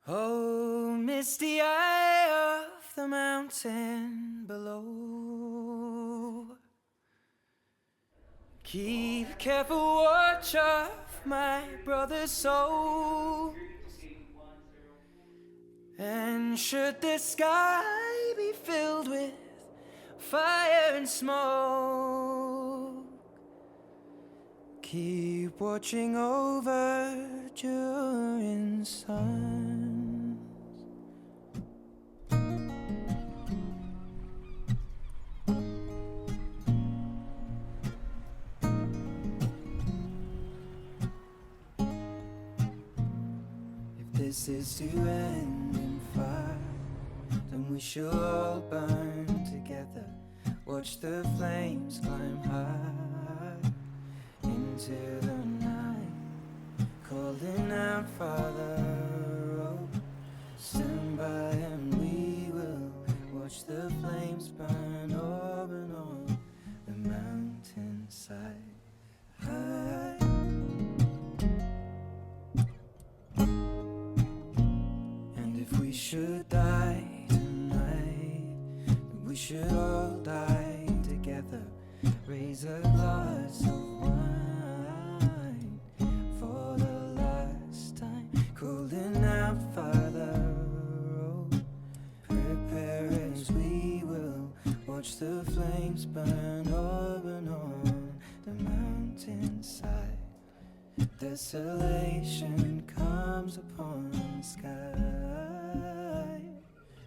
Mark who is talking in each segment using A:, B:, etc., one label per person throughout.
A: Oh, misty eye of the mountain below, keep careful watch of my brother's soul. And should the sky be filled with fire and smoke, keep watching over during suns. If this is to end in fire, then we shall all burn together. Watch the flames climb high into the night, calling out, Father, oh, stand by and we will watch the flames burn over and on the mountainside. High. And if we should die tonight, then we should all die together. Raise a glass of wine for the last time, calling out, Father, oh, prepare as we will watch the flames burn over and on the mountainside. Desolation comes upon the sky.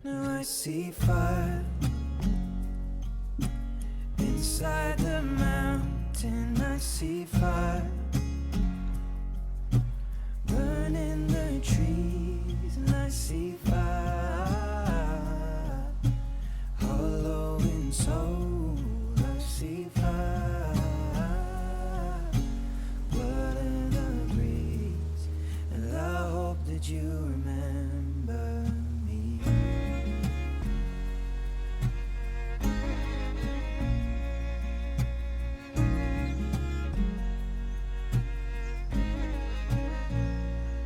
A: Now I see fire inside the mountain. I see fire burning the trees, and I see fire hollow in soul. I see fire blood in the breeze, and I hope that you remember me.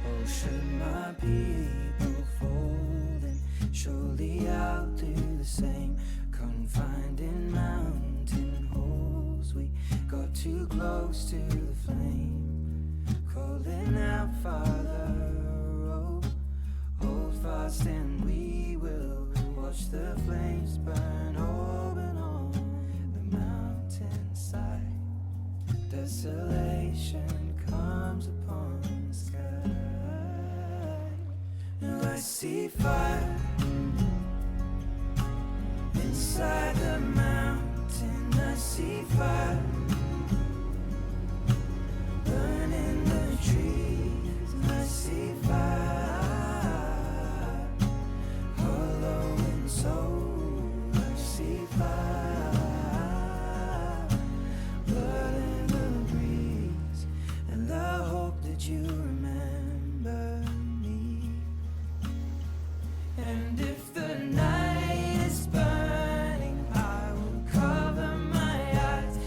A: Oh, should my people fold, and surely I'll do the same. Confined in mountain holes, we got too close to the flame, calling out, Father, oh, hold fast and we will watch the flames burn over and on the mountainside. Desolation comes upon the sky. Now I see fire inside the mountain. I see fire burning the trees, and I see fire hollow in soul. I see fire blood in the breeze, and I hope that you remember me. And if the night is burning, I will cover my eyes,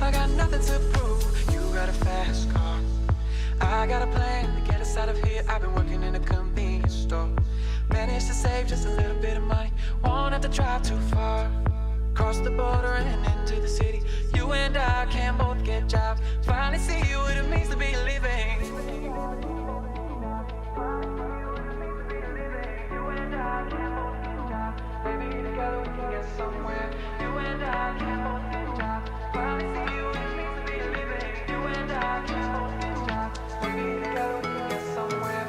A: I got nothing to prove. You got a fast car, I got a plan to get us out of here. I've been working in a convenience store. Managed to save just a little bit of money. Won't have to drive too far. Cross the border and into the city. You and I can both get jobs. Finally see what it means to be living. You and I can both get jobs. Maybe together we can get somewhere. You and I can both get jobs. Finally see what it means to be living. You and I can both get jobs. Maybe together we can get somewhere.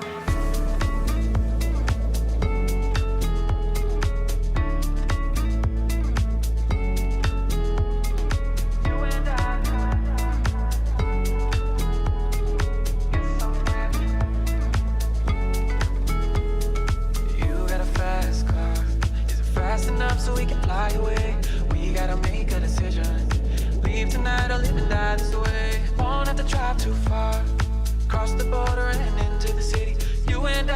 A: So we can fly away. We gotta make a decision. Leave tonight or live and die this way. Won't have to drive too far. Cross the border and into the city. You and